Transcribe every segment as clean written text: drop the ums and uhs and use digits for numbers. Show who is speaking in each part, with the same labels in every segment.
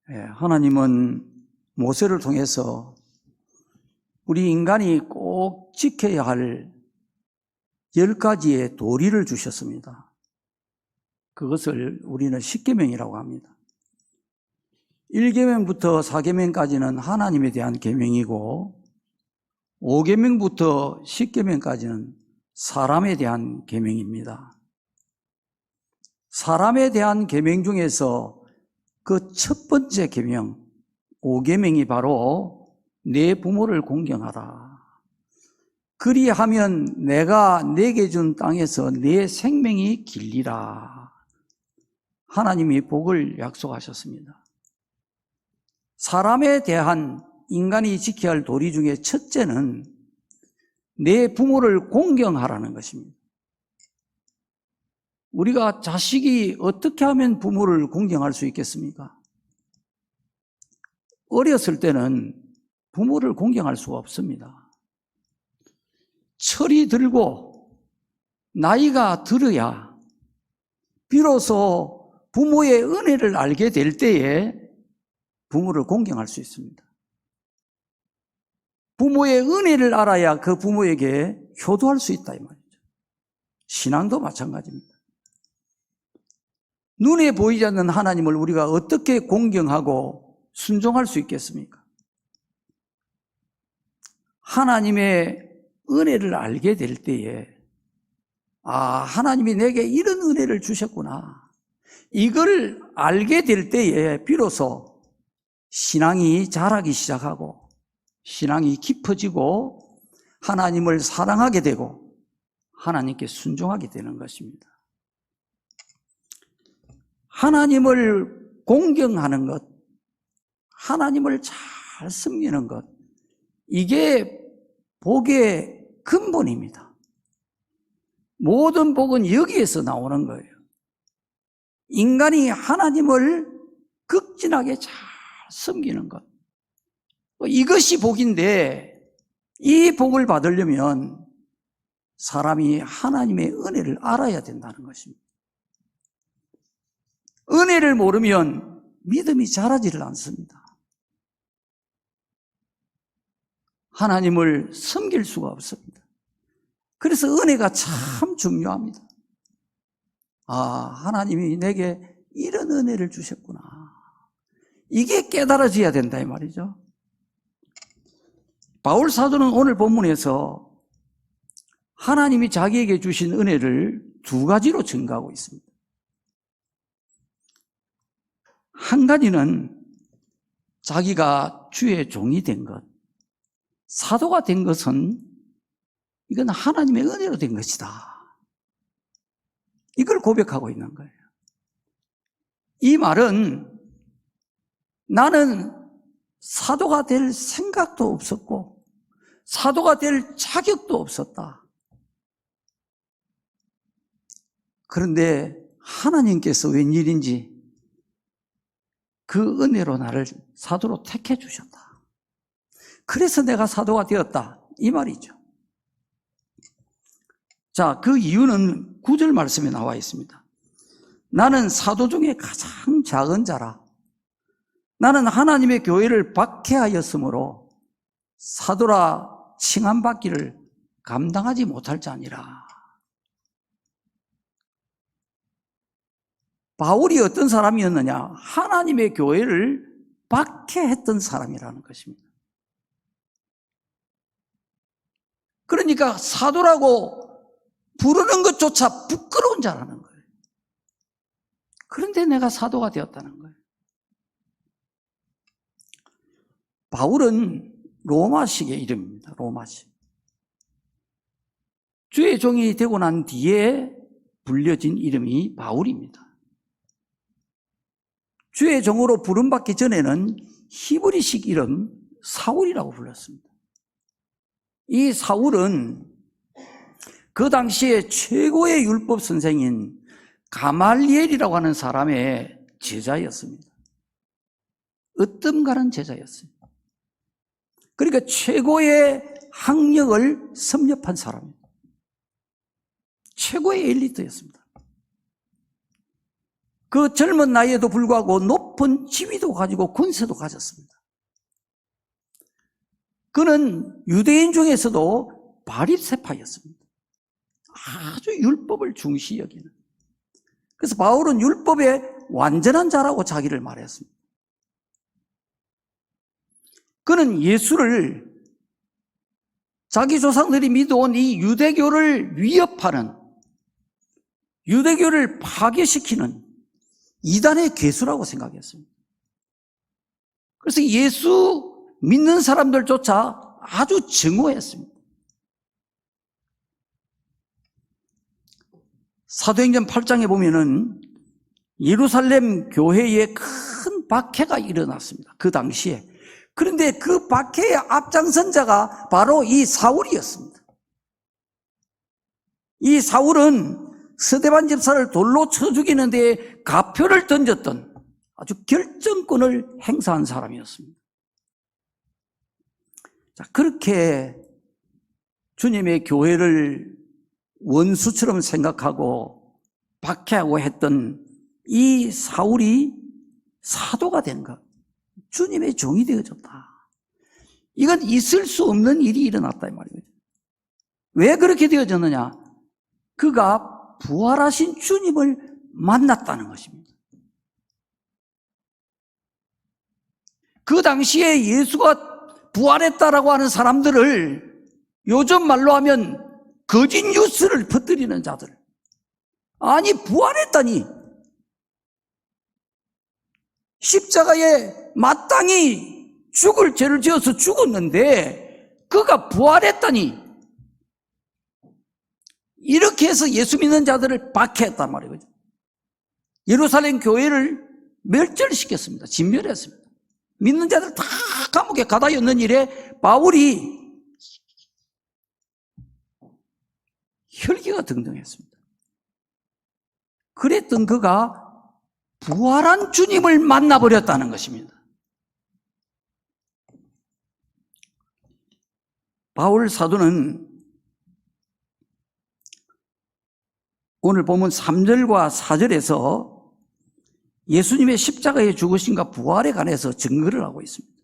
Speaker 1: 하나님은 모세를 통해서 우리 인간이 꼭 지켜야 할 10가지의 도리를 주셨습니다. 그것을 우리는 10계명이라고 합니다. 1계명부터 4계명까지는 하나님에 대한 계명이고 5계명부터 10계명까지는 사람에 대한 계명입니다. 사람에 대한 계명 중에서 그 첫 번째 계명 5계명이 바로 내 부모를 공경하라. 그리하면 내가 내게 준 땅에서 내 생명이 길리라. 하나님이 복을 약속하셨습니다. 사람에 대한 인간이 지켜야 할 도리 중에 첫째는 내 부모를 공경하라는 것입니다. 우리가 자식이 어떻게 하면 부모를 공경할 수 있겠습니까? 어렸을 때는 부모를 공경할 수가 없습니다. 철이 들고 나이가 들어야 비로소 부모의 은혜를 알게 될 때에 부모를 공경할 수 있습니다. 부모의 은혜를 알아야 그 부모에게 효도할 수 있다 이 말이죠. 신앙도 마찬가지입니다. 눈에 보이지 않는 하나님을 우리가 어떻게 공경하고 순종할 수 있겠습니까? 하나님의 은혜를 알게 될 때에 하나님이 내게 이런 은혜를 주셨구나. 이걸 알게 될 때에 비로소 신앙이 자라기 시작하고 신앙이 깊어지고 하나님을 사랑하게 되고 하나님께 순종하게 되는 것입니다. 하나님을 공경하는 것, 하나님을 잘 섬기는 것, 이게 복의 근본입니다. 모든 복은 여기에서 나오는 거예요. 인간이 하나님을 극진하게 잘 섬기는 것, 이것이 복인데 이 복을 받으려면 사람이 하나님의 은혜를 알아야 된다는 것입니다. 은혜를 모르면 믿음이 자라지를 않습니다. 하나님을 섬길 수가 없습니다. 그래서 은혜가 참 중요합니다. 하나님이 내게 이런 은혜를 주셨구나. 이게 깨달아져야 된다 이 말이죠. 바울 사도는 오늘 본문에서 하나님이 자기에게 주신 은혜를 2가지로 증가하고 있습니다. 한 가지는 자기가 주의 종이 된 것, 사도가 된 것은 이건 하나님의 은혜로 된 것이다. 이걸 고백하고 있는 거예요. 이 말은 나는 사도가 될 생각도 없었고 사도가 될 자격도 없었다. 그런데 하나님께서 웬일인지 그 은혜로 나를 사도로 택해 주셨다. 그래서 내가 사도가 되었다. 이 말이죠. 자, 그 이유는 9절 말씀에 나와 있습니다. 나는 사도 중에 가장 작은 자라. 나는 하나님의 교회를 박해하였으므로 사도라 칭함받기를 감당하지 못할 자니라. 바울이 어떤 사람이었느냐? 하나님의 교회를 박해했던 사람이라는 것입니다. 그러니까 사도라고 부르는 것조차 부끄러운 자라는 거예요. 그런데 내가 사도가 되었다는 거예요. 바울은 로마식의 이름입니다. 로마식. 주의 종이 되고 난 뒤에 불려진 이름이 바울입니다. 주의 종으로 부름받기 전에는 히브리식 이름 사울이라고 불렀습니다. 이 사울은 그 당시에 최고의 율법 선생인 가말리엘이라고 하는 사람의 제자였습니다. 으뜸가는 제자였습니다. 그러니까 최고의 학력을 섭렵한 사람입니다. 최고의 엘리트였습니다. 그 젊은 나이에도 불구하고 높은 지위도 가지고 권세도 가졌습니다. 그는 유대인 중에서도 바리새파였습니다. 아주 율법을 중시 여기는. 그래서 바울은 율법의 완전한 자라고 자기를 말했습니다. 그는 예수를 자기 조상들이 믿어온 이 유대교를 위협하는, 유대교를 파괴시키는 이단의 괴수라고 생각했습니다. 그래서 예수 믿는 사람들조차 아주 증오했습니다. 사도행전 8장에 보면은 예루살렘 교회에 큰 박해가 일어났습니다. 그 당시에. 그런데 그 박해의 앞장선 자가 바로 이 사울이었습니다. 이 사울은 스데반 집사를 돌로 쳐 죽이는 데에 가표를 던졌던 아주 결정권을 행사한 사람이었습니다. 자, 그렇게 주님의 교회를 원수처럼 생각하고 박해하고 했던 이 사울이 사도가 된 것, 주님의 종이 되어졌다. 이건 있을 수 없는 일이 일어났다 이 말이에요. 왜 그렇게 되어졌느냐? 그가 부활하신 주님을 만났다는 것입니다. 그 당시에 예수가 부활했다라고 하는 사람들을 요즘 말로 하면 거짓 뉴스를 퍼뜨리는 자들. 아니, 부활했다니. 십자가에 마땅히 죽을 죄를 지어서 죽었는데 그가 부활했다니. 이렇게 해서 예수 믿는 자들을 박해했단 말이에요. 예루살렘 교회를 멸절시켰습니다. 진멸했습니다. 믿는 자들 다 감옥에 가다 였는 일에 바울이 혈기가 등등했습니다. 그랬던 그가 부활한 주님을 만나버렸다는 것입니다. 바울 사도는 오늘 보면 3절과 4절에서 예수님의 십자가에 죽으심과 부활에 관해서 증거를 하고 있습니다.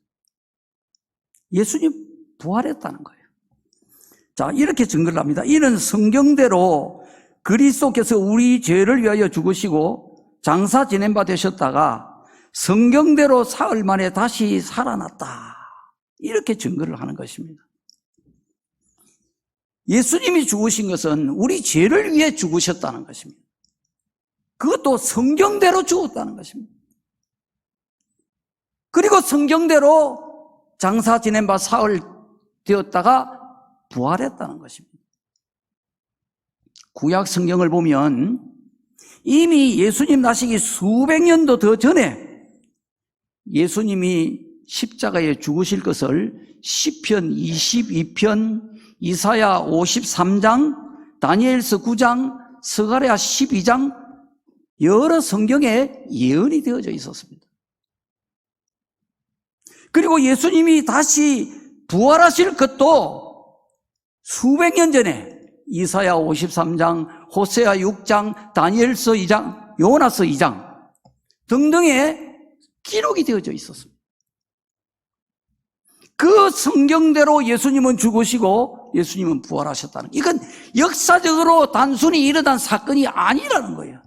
Speaker 1: 예수님 부활했다는 거예요. 자, 이렇게 증거를 합니다. 이는 성경대로 그리스도께서 우리 죄를 위하여 죽으시고 장사 지낸 바 되셨다가 성경대로 사흘 만에 다시 살아났다. 이렇게 증거를 하는 것입니다. 예수님이 죽으신 것은 우리 죄를 위해 죽으셨다는 것입니다. 그것도 성경대로 죽었다는 것입니다. 그리고 성경대로 장사 지낸 바 사흘 되었다가 부활했다는 것입니다. 구약 성경을 보면 이미 예수님 나시기 수백 년도 더 전에 예수님이 십자가에 죽으실 것을 시편 22편, 이사야 53장, 다니엘서 9장, 스가랴 12장 여러 성경에 예언이 되어져 있었습니다. 그리고 예수님이 다시 부활하실 것도 수백 년 전에 이사야 53장, 호세아 6장, 다니엘서 2장, 요나서 2장 등등의 기록이 되어져 있었습니다. 그 성경대로 예수님은 죽으시고 예수님은 부활하셨다는, 이건 역사적으로 단순히 일어난 사건이 아니라는 거예요.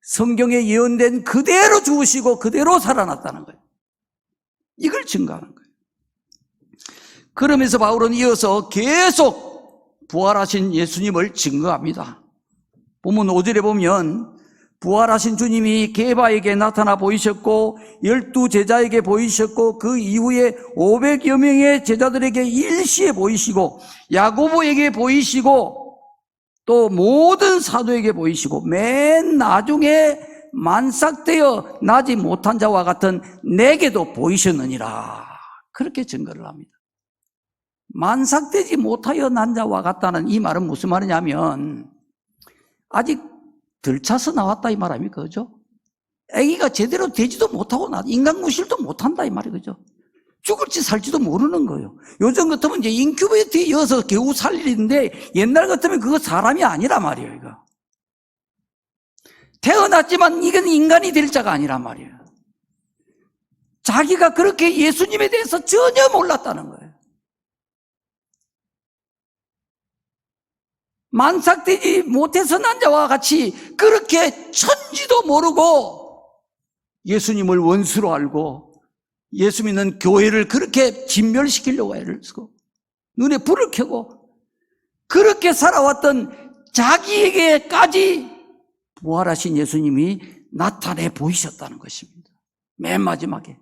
Speaker 1: 성경에 예언된 그대로 죽으시고 그대로 살아났다는 거예요. 이걸 증거하는 거예요. 그러면서 바울은 이어서 계속 부활하신 예수님을 증거합니다. 본문 5절에 보면 부활하신 주님이 게바에게 나타나 보이셨고 12 제자에게 보이셨고 그 이후에 500여 명의 제자들에게 일시에 보이시고 야고보에게 보이시고 또 모든 사도에게 보이시고 맨 나중에 만삭되어 나지 못한 자와 같은 내게도 보이셨느니라. 그렇게 증거를 합니다. 만삭되지 못하여 난 자와 같다는 이 말은 무슨 말이냐면 아직 덜 차서 나왔다 이 말 아닙니까? 그죠? 아기가 제대로 되지도 못하고 인간무실도 못한다 이 말이 그죠? 죽을지 살지도 모르는 거예요. 요즘 같으면 이제 인큐베이터에 이어서 겨우 살 일인데 옛날 같으면 그거 사람이 아니라 말이에요. 이거. 태어났지만 이건 인간이 될 자가 아니란 말이에요. 자기가 그렇게 예수님에 대해서 전혀 몰랐다는 거예요. 만삭되지 못해서 난 자와 같이 그렇게 천지도 모르고 예수님을 원수로 알고 예수 믿는 교회를 그렇게 진멸시키려고 애를 쓰고 눈에 불을 켜고 그렇게 살아왔던 자기에게까지 부활하신 예수님이 나타내 보이셨다는 것입니다. 맨 마지막에.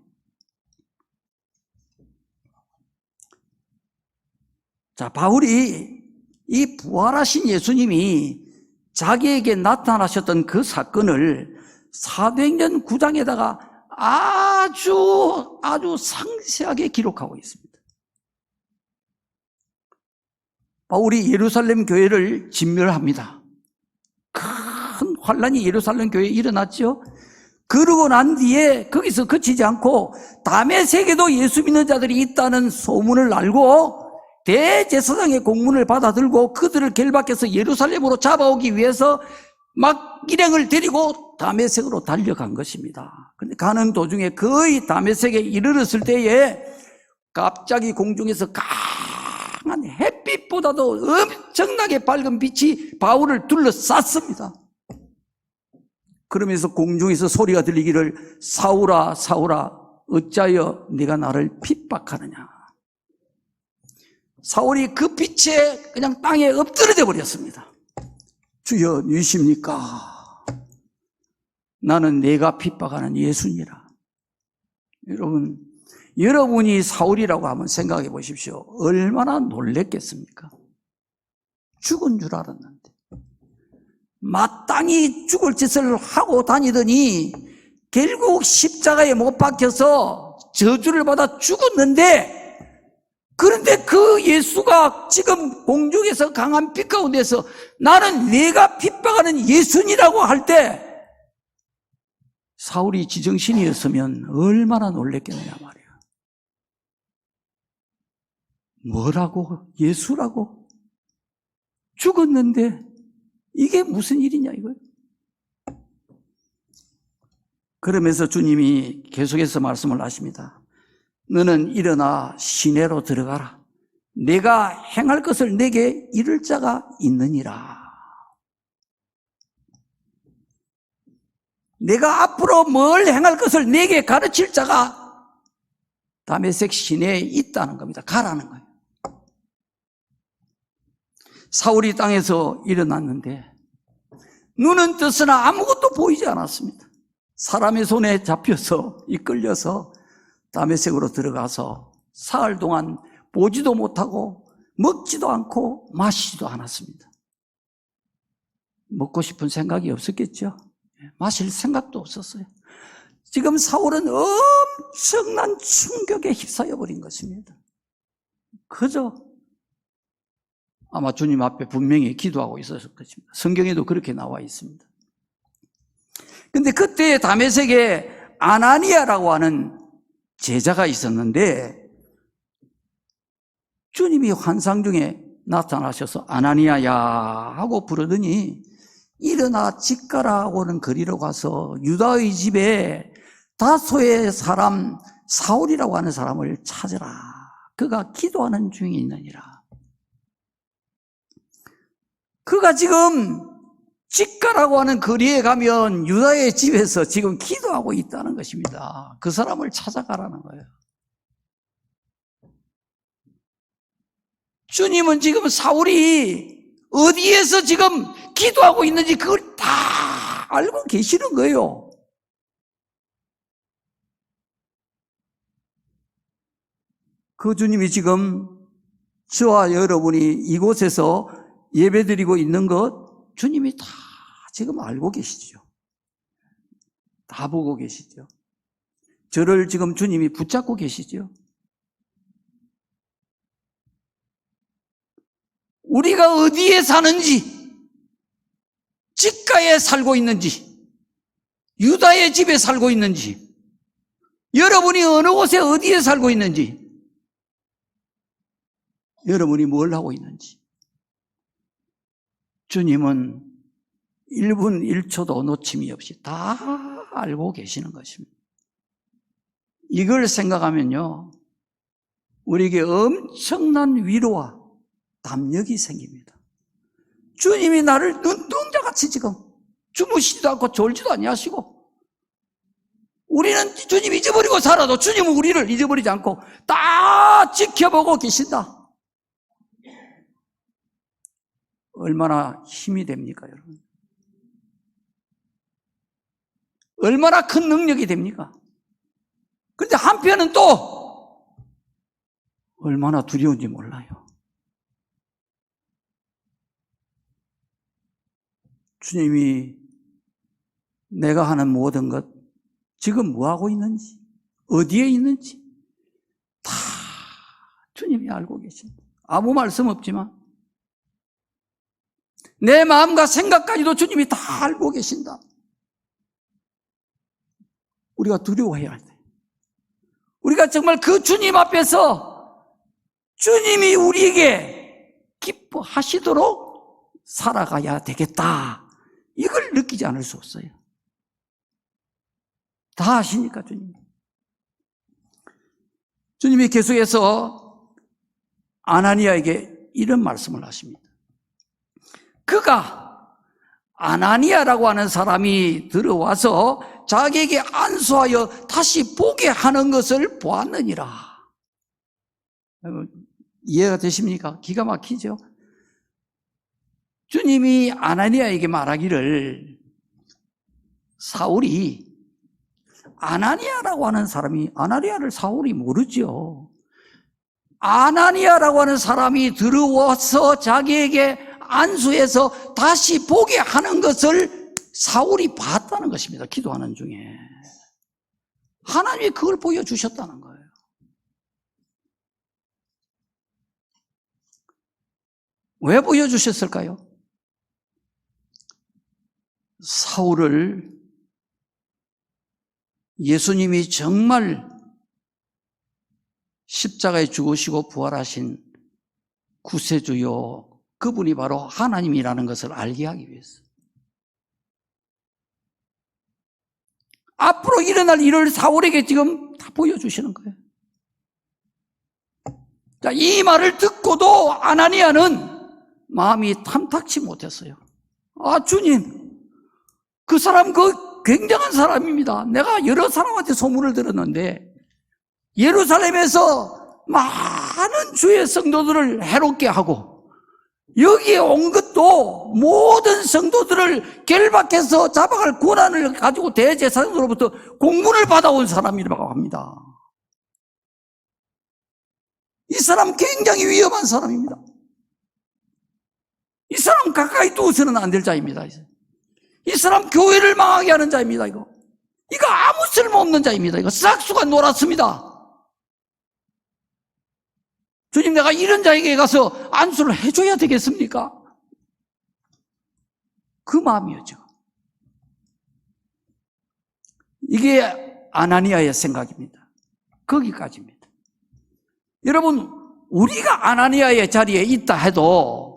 Speaker 1: 자, 바울이 이 부활하신 예수님이 자기에게 나타나셨던 그 사건을 사도행전 9장에다가 아주 상세하게 기록하고 있습니다. 바울이 예루살렘 교회를 진멸합니다. 큰 환란이 예루살렘 교회에 일어났죠. 그러고 난 뒤에 거기서 그치지 않고 다메섹에도 예수 믿는 자들이 있다는 소문을 알고 대제사장의 공문을 받아들고 그들을 결박해서 예루살렘으로 잡아오기 위해서 막 일행을 데리고 다메섹으로 달려간 것입니다. 그런데 가는 도중에 거의 다메섹에 이르렀을 때에 갑자기 공중에서 강한 햇빛보다도 엄청나게 밝은 빛이 바울을 둘러쌌습니다. 그러면서 공중에서 소리가 들리기를 사울아 사울아 어찌하여 네가 나를 핍박하느냐. 사울이 그 빛에 그냥 땅에 엎드러져 버렸습니다. 주여 누구십니까? 나는 내가 핍박하는 예수니라. 여러분이 사울이라고 한번 생각해 보십시오. 얼마나 놀랬겠습니까? 죽은 줄 알았는데 마땅히 죽을 짓을 하고 다니더니 결국 십자가에 못 박혀서 저주를 받아 죽었는데, 그런데 그 예수가 지금 공중에서 강한 빛 가운데서 나는 내가 핍박하는 예수니라고 할 때 사울이 지정신이었으면 얼마나 놀랬겠느냐 말이야. 뭐라고? 예수라고? 죽었는데 이게 무슨 일이냐 이거예요. 그러면서 주님이 계속해서 말씀을 하십니다. 너는 일어나 시내로 들어가라. 내가 행할 것을 내게 이를 자가 있느니라. 내가 앞으로 뭘 행할 것을 내게 가르칠 자가 다메섹 시내에 있다는 겁니다. 가라는 거예요. 사울이 땅에서 일어났는데 눈은 떴으나 아무것도 보이지 않았습니다. 사람의 손에 잡혀서 이끌려서 다메섹으로 들어가서 사흘 동안 보지도 못하고 먹지도 않고 마시지도 않았습니다. 먹고 싶은 생각이 없었겠죠. 마실 생각도 없었어요. 지금 사울은 엄청난 충격에 휩싸여 버린 것입니다. 그저 아마 주님 앞에 분명히 기도하고 있었을 것입니다. 성경에도 그렇게 나와 있습니다. 근데 그때 다메섹에 아나니아라고 하는 제자가 있었는데 주님이 환상 중에 나타나셔서 아나니아야 하고 부르더니 일어나 집 가라고는 거리로 가서 유다의 집에 다소의 사람 사울이라고 하는 사람을 찾으라. 그가 기도하는 중에 있느니라. 그가 지금 집가라고 하는 거리에 가면 유다의 집에서 지금 기도하고 있다는 것입니다. 그 사람을 찾아가라는 거예요. 주님은 지금 사울이 어디에서 지금 기도하고 있는지 그걸 다 알고 계시는 거예요. 그 주님이 지금 저와 여러분이 이곳에서 예배드리고 있는 것 주님이 다 지금 알고 계시죠. 다 보고 계시죠. 저를 지금 주님이 붙잡고 계시죠. 우리가 어디에 사는지, 집가에 살고 있는지, 유다의 집에 살고 있는지, 여러분이 어느 곳에 어디에 살고 있는지, 여러분이 뭘 하고 있는지, 주님은 1분 1초도 놓침이 없이 다 알고 계시는 것입니다. 이걸 생각하면요, 우리에게 엄청난 위로와 담력이 생깁니다. 주님이 나를 눈동자같이 지금 주무시지도 않고 졸지도 아니하시고, 우리는 주님 잊어버리고 살아도 주님은 우리를 잊어버리지 않고 다 지켜보고 계신다. 얼마나 힘이 됩니까, 여러분? 얼마나 큰 능력이 됩니까? 그런데 한편은 또 얼마나 두려운지 몰라요. 주님이 내가 하는 모든 것, 지금 뭐하고 있는지, 어디에 있는지 다 주님이 알고 계십니다. 아무 말씀 없지만 내 마음과 생각까지도 주님이 다 알고 계신다. 우리가 두려워해야 돼. 우리가 정말 그 주님 앞에서 주님이 우리에게 기뻐하시도록 살아가야 되겠다. 이걸 느끼지 않을 수 없어요. 다 아시니까 주님. 주님이 계속해서 아나니아에게 이런 말씀을 하십니다. 그가 아나니아라고 하는 사람이 들어와서 자기에게 안수하여 다시 보게 하는 것을 보았느니라. 이해가 되십니까? 기가 막히죠? 주님이 아나니아에게 말하기를, 사울이, 아나니아라고 하는 사람이, 아나니아를 사울이 모르죠. 아나니아라고 하는 사람이 들어와서 자기에게 안수해서 다시 보게 하는 것을 사울이 봤다는 것입니다. 기도하는 중에. 하나님이 그걸 보여주셨다는 거예요. 왜 보여주셨을까요? 사울을 예수님이 정말 십자가에 죽으시고 부활하신 구세주요, 그분이 바로 하나님이라는 것을 알게 하기 위해서. 앞으로 일어날 일을 사울에게 지금 다 보여주시는 거예요. 자, 이 말을 듣고도 아나니아는 마음이 탐탁치 못했어요. 아, 주님, 그 사람 굉장한 사람입니다. 내가 여러 사람한테 소문을 들었는데 예루살렘에서 많은 주의 성도들을 해롭게 하고 여기에 온 것도 모든 성도들을 결박해서 잡아갈 권한을 가지고 대제사장으로부터 공문을 받아온 사람이라고 합니다. 이 사람 굉장히 위험한 사람입니다. 이 사람 가까이 두어서는 안 될 자입니다. 이 사람 교회를 망하게 하는 자입니다. 이거 아무 쓸모없는 자입니다. 이거 싹수가 놀았습니다. 주님, 내가 이런 자에게 가서 안수를 해줘야 되겠습니까? 그 마음이었죠. 이게 아나니아의 생각입니다. 거기까지입니다. 여러분, 우리가 아나니아의 자리에 있다 해도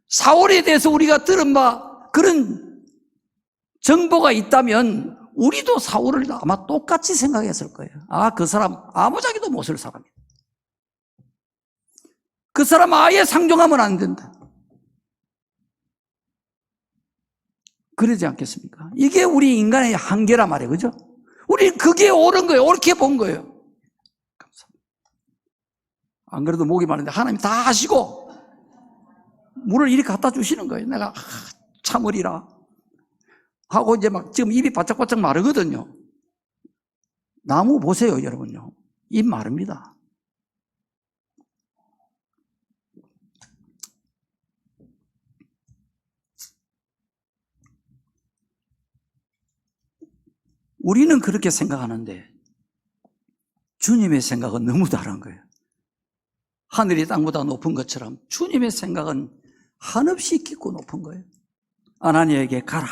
Speaker 1: 사울에 대해서 우리가 들은 바 그런 정보가 있다면 우리도 사울을 아마 똑같이 생각했을 거예요. 아, 그 사람 아무짝에도 못 쓸 사람이다. 그 사람 아예 상종하면 안 된다. 그러지 않겠습니까? 이게 우리 인간의 한계란 말이에요. 그죠? 우리 그게 옳은 거예요. 옳게 본 거예요. 감사합니다. 안 그래도 목이 마른데 하나님 다 아시고 물을 이리 갖다 주시는 거예요. 내가 참으리라 하고 이제 막 지금 입이 바짝바짝 마르거든요. 나무 보세요, 여러분요. 입 마릅니다. 우리는 그렇게 생각하는데 주님의 생각은 너무 다른 거예요. 하늘이 땅보다 높은 것처럼 주님의 생각은 한없이 깊고 높은 거예요. 아나니아에게 가라.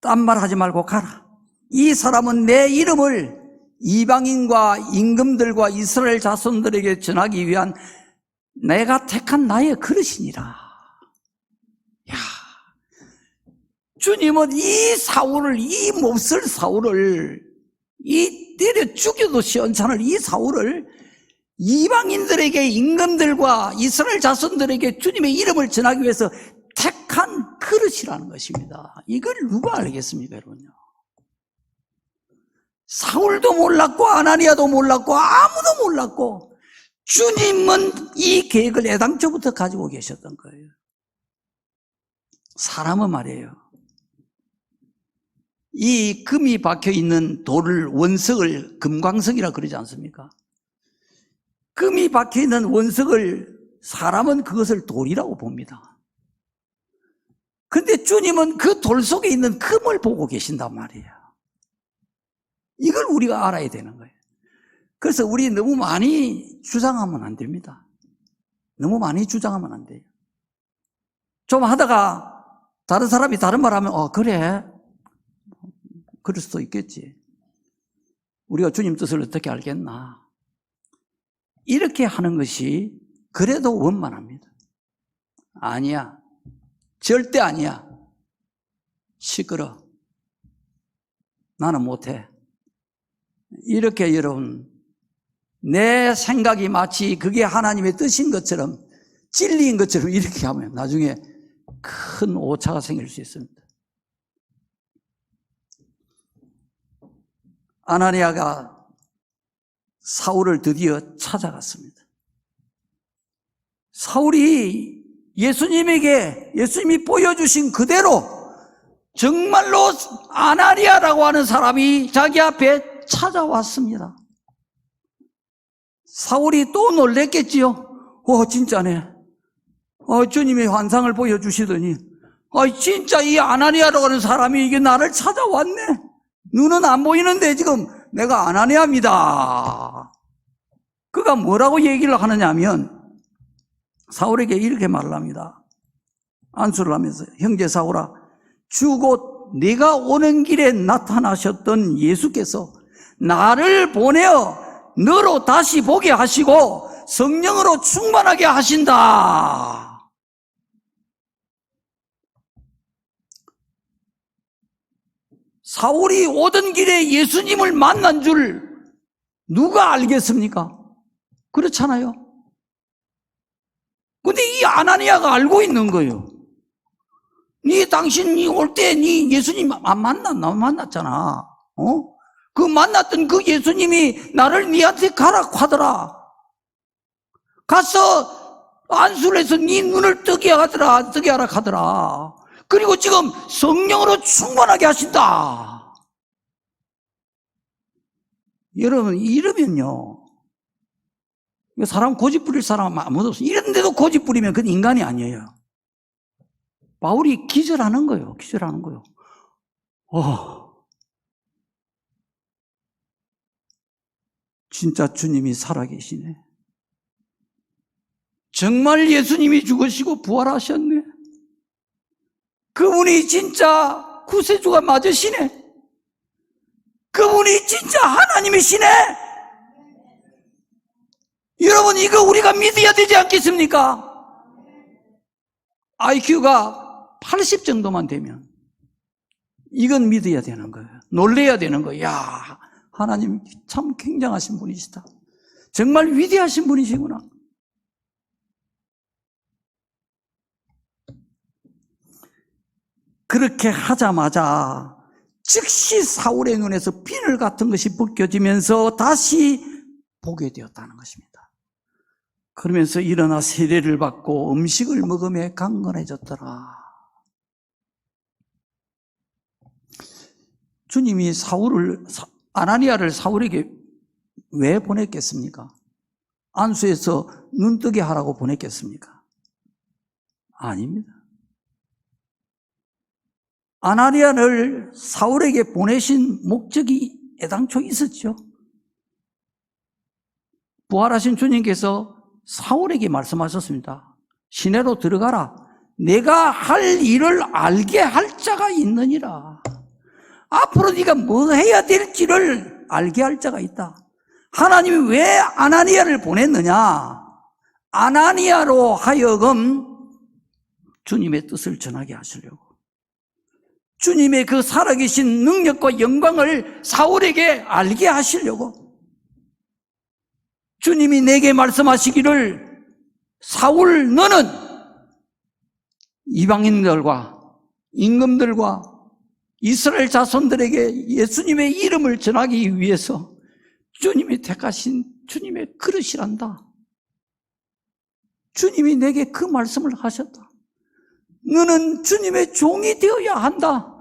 Speaker 1: 딴 말 하지 말고 가라. 이 사람은 내 이름을 이방인과 임금들과 이스라엘 자손들에게 전하기 위한 내가 택한 나의 그릇이니라. 야, 주님은 이 사울을, 이 몹쓸 사울을, 이 때려 죽여도 시원찮을 이 사울을 이방인들에게, 임금들과 이스라엘 자손들에게 주님의 이름을 전하기 위해서 택한 그릇이라는 것입니다. 이걸 누가 알겠습니까, 여러분요? 사울도 몰랐고 아나니아도 몰랐고 아무도 몰랐고 주님은 이 계획을 애당초부터 가지고 계셨던 거예요. 사람은 말이에요, 이 금이 박혀있는 돌을, 원석을 금광석이라 그러지 않습니까? 금이 박혀있는 원석을 사람은 그것을 돌이라고 봅니다. 그런데 주님은 그 돌 속에 있는 금을 보고 계신단 말이에요. 이걸 우리가 알아야 되는 거예요. 그래서 우리 너무 많이 주장하면 안 됩니다. 너무 많이 주장하면 안 돼요. 좀 하다가 다른 사람이 다른 말 하면 그래, 그럴 수도 있겠지. 우리가 주님 뜻을 어떻게 알겠나. 이렇게 하는 것이 그래도 원만합니다. 아니야, 절대 아니야, 시끄러, 나는 못해. 이렇게 여러분, 내 생각이 마치 그게 하나님의 뜻인 것처럼, 진리인 것처럼 이렇게 하면 나중에 큰 오차가 생길 수 있습니다. 아나니아가 사울을 드디어 찾아갔습니다. 사울이 예수님이 보여주신 그대로 정말로 아나니아라고 하는 사람이 자기 앞에 찾아왔습니다. 사울이 또 놀랬겠지요. 진짜네. 주님이 환상을 보여주시더니 진짜 이 아나니아라고 하는 사람이 이게 나를 찾아왔네. 눈은 안 보이는데 지금 내가 아나니아입니다. 그가 뭐라고 얘기를 하느냐 하면 사울에게 이렇게 말을 합니다. 안수를 하면서, 형제 사울아, 주 곧 네가 오는 길에 나타나셨던 예수께서 나를 보내어 너로 다시 보게 하시고 성령으로 충만하게 하신다. 사울이 오던 길에 예수님을 만난 줄 누가 알겠습니까? 그렇잖아요. 근데 이 아나니아가 알고 있는 거예요. 당신이 올 때 예수님 안 만났잖아. 그 만났던 그 예수님이 나를 네한테 가라 하더라. 가서 안수를 해서 네 눈을 뜨게 하라 하더라. 그리고 지금 성령으로 충만하게 하신다. 여러분, 이러면요, 사람 고집 부릴 사람 아무도 없어요. 이런데도 고집 부리면 그건 인간이 아니에요. 바울이 기절하는 거예요. 진짜 주님이 살아계시네. 정말 예수님이 죽으시고 부활하셨네. 그분이 진짜 구세주가 맞으시네. 그분이 진짜 하나님이시네. 여러분, 이거 우리가 믿어야 되지 않겠습니까? IQ가 80 정도만 되면 이건 믿어야 되는 거예요. 놀래야 되는 거예요. 야, 하나님 참 굉장하신 분이시다. 정말 위대하신 분이시구나. 그렇게 하자마자 즉시 사울의 눈에서 비늘 같은 것이 벗겨지면서 다시 보게 되었다는 것입니다. 그러면서 일어나 세례를 받고 음식을 먹으며 강건해졌더라. 주님이 아나니아를 사울에게 왜 보냈겠습니까? 안수해서 눈뜨게 하라고 보냈겠습니까? 아닙니다. 아나니아를 사울에게 보내신 목적이 애당초 있었죠. 부활하신 주님께서 사울에게 말씀하셨습니다. 시내로 들어가라. 내가 할 일을 알게 할 자가 있느니라. 앞으로 네가 뭐 해야 될지를 알게 할 자가 있다. 하나님이 왜 아나니아를 보냈느냐? 아나니아로 하여금 주님의 뜻을 전하게 하시려고. 주님의 그 살아계신 능력과 영광을 사울에게 알게 하시려고 주님이 내게 말씀하시기를 사울 너는 이방인들과 임금들과 이스라엘 자손들에게 예수님의 이름을 전하기 위해서 주님이 택하신 주님의 그릇이란다. 주님이 내게 그 말씀을 하셨다. 너는 주님의 종이 되어야 한다.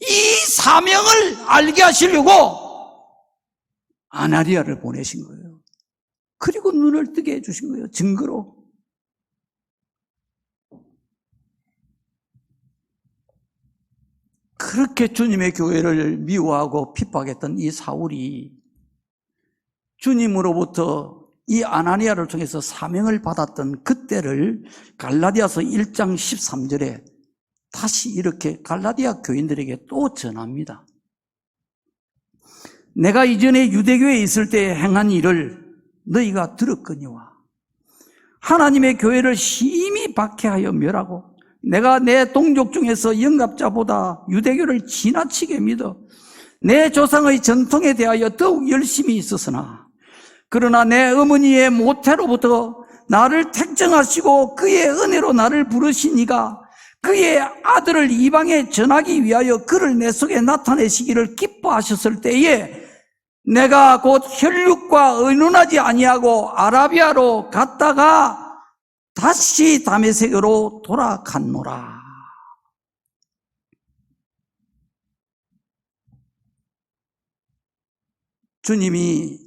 Speaker 1: 이 사명을 알게 하시려고 아나니아를 보내신 거예요. 그리고 눈을 뜨게 해주신 거예요. 증거로. 그렇게 주님의 교회를 미워하고 핍박했던 이 사울이 주님으로부터 이 아나니아를 통해서 사명을 받았던 그때를 갈라디아서 1장 13절에 다시 이렇게 갈라디아 교인들에게 또 전합니다. 내가 이전에 유대교에 있을 때 행한 일을 너희가 들었거니와 하나님의 교회를 심히 박해하여 멸하고 내가 내 동족 중에서 영갑자보다 유대교를 지나치게 믿어 내 조상의 전통에 대하여 더욱 열심히 있었으나 그러나 내 어머니의 모태로부터 나를 택정하시고 그의 은혜로 나를 부르시니가 그의 아들을 이방에 전하기 위하여 그를 내 속에 나타내시기를 기뻐하셨을 때에 내가 곧 혈육과 의논하지 아니하고 아라비아로 갔다가 다시 다메섹으로 돌아갔노라. 주님이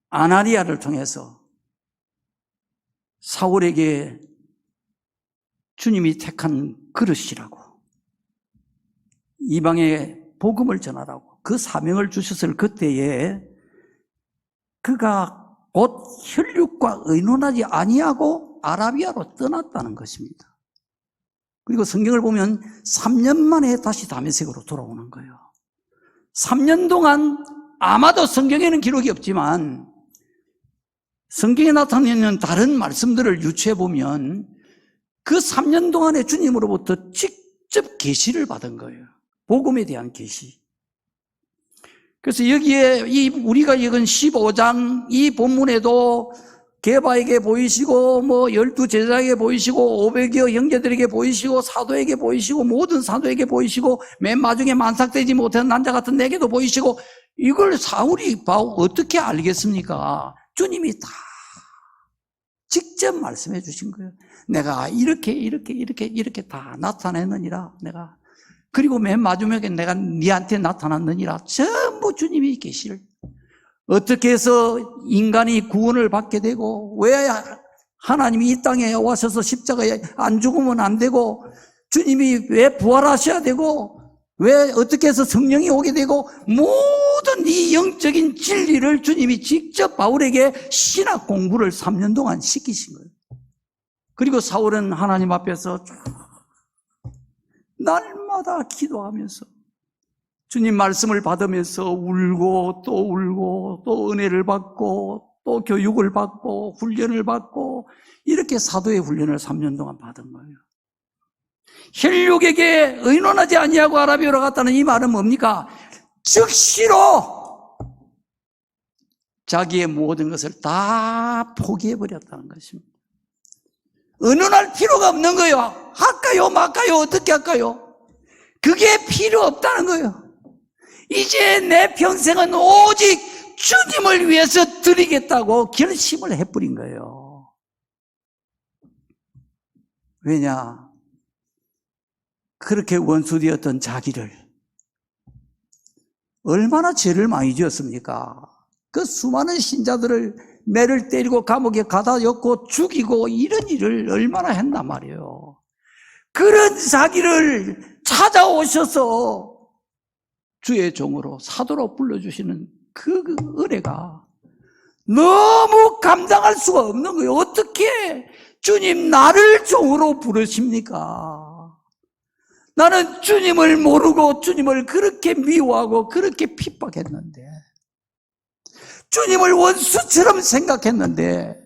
Speaker 1: 아나니아를 통해서 사울에게 주님이 택한 그릇이라고 이방에 복음을 전하라고 그 사명을 주셨을 그때에 그가 곧 혈육과 의논하지 아니하고 아라비아로 떠났다는 것입니다. 그리고 성경을 보면 3년 만에 다시 다메섹으로 돌아오는 거예요. 3년 동안 아마도 성경에는 기록이 없지만 성경에 나타내는 다른 말씀들을 유추해 보면 그 3년 동안에 주님으로부터 직접 계시를 받은 거예요. 복음에 대한 계시. 그래서 여기에 우리가 읽은 15장 이 본문에도 게바에게 보이시고 12제자에게 보이시고 500여 형제들에게 보이시고 사도에게 보이시고 모든 사도에게 보이시고 맨 마중에 만삭되지 못한 난자 같은 내게도 보이시고 이걸 사울이 어떻게 알겠습니까? 주님이 다 직접 말씀해 주신 거예요. 내가 이렇게 다 나타내느니라 내가. 그리고 맨 마지막에 내가 네한테 나타났느니라. 전부 주님이 계시를. 어떻게 해서 인간이 구원을 받게 되고 왜 하나님이 이 땅에 오셔서 십자가에 안 죽으면 안 되고 주님이 왜 부활하셔야 되고 왜 어떻게 해서 성령이 오게 되고 모든 이 영적인 진리를 주님이 직접 바울에게 신학 공부를 3년 동안 시키신 거예요. 그리고 사울은 하나님 앞에서 날마다 기도하면서 주님 말씀을 받으면서 울고 또 은혜를 받고 또 교육을 받고 훈련을 받고 이렇게 사도의 훈련을 3년 동안 받은 거예요. 혈육에게 의논하지 아니하고 아라비아로 갔다는 이 말은 뭡니까? 즉시로 자기의 모든 것을 다 포기해버렸다는 것입니다. 의논할 필요가 없는 거예요. 할까요 말까요 어떻게 할까요? 그게 필요 없다는 거예요. 이제 내 평생은 오직 주님을 위해서 드리겠다고 결심을 해버린 거예요. 왜냐? 그렇게 원수되었던 자기를 얼마나 죄를 많이 지었습니까? 그 수많은 신자들을 매를 때리고 감옥에 가다 엮고 죽이고 이런 일을 얼마나 했단 말이에요. 그런 자기를 찾아오셔서 주의 종으로 사도로 불러주시는 그 은혜가 너무 감당할 수가 없는 거예요. 어떻게 주님 나를 종으로 부르십니까? 나는 주님을 모르고 주님을 그렇게 미워하고 그렇게 핍박했는데 주님을 원수처럼 생각했는데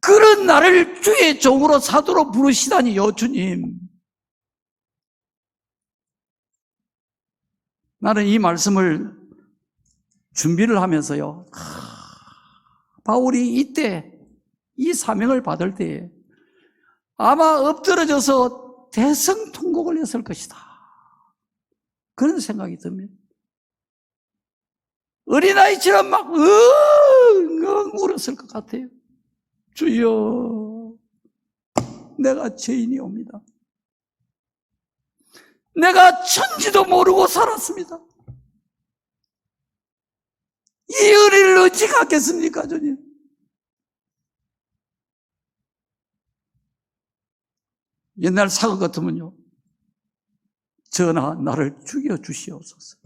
Speaker 1: 그런 나를 주의 종으로 사도로 부르시다니요. 주님 나는 이 말씀을 준비를 하면서요, 바울이 이때 이 사명을 받을 때에 아마 엎드러져서 대성통곡을 했을 것이다, 그런 생각이 듭니다. 어린아이처럼 막 엉엉 울었을 것 같아요. 주여, 내가 죄인이옵니다. 내가 천지도 모르고 살았습니다. 이 은혜를 어찌 갚겠습니까, 주님? 옛날 사극 같으면요, 전하 나를 죽여주시옵소서.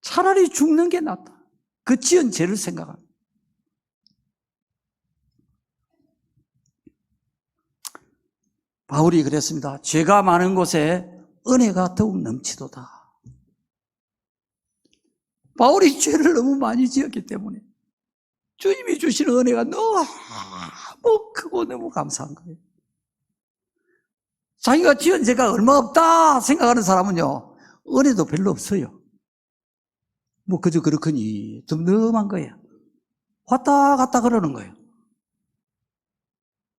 Speaker 1: 차라리 죽는 게 낫다. 그 지은 죄를 생각합니다. 바울이 그랬습니다. 죄가 많은 곳에 은혜가 더욱 넘치도다. 바울이 죄를 너무 많이 지었기 때문에 주님이 주시는 은혜가 너무 크고 너무 감사한 거예요. 자기가 지은 죄가 얼마 없다 생각하는 사람은요, 은혜도 별로 없어요. 뭐 그저 그렇거니 덤덤한 거예요. 왔다 갔다 그러는 거예요.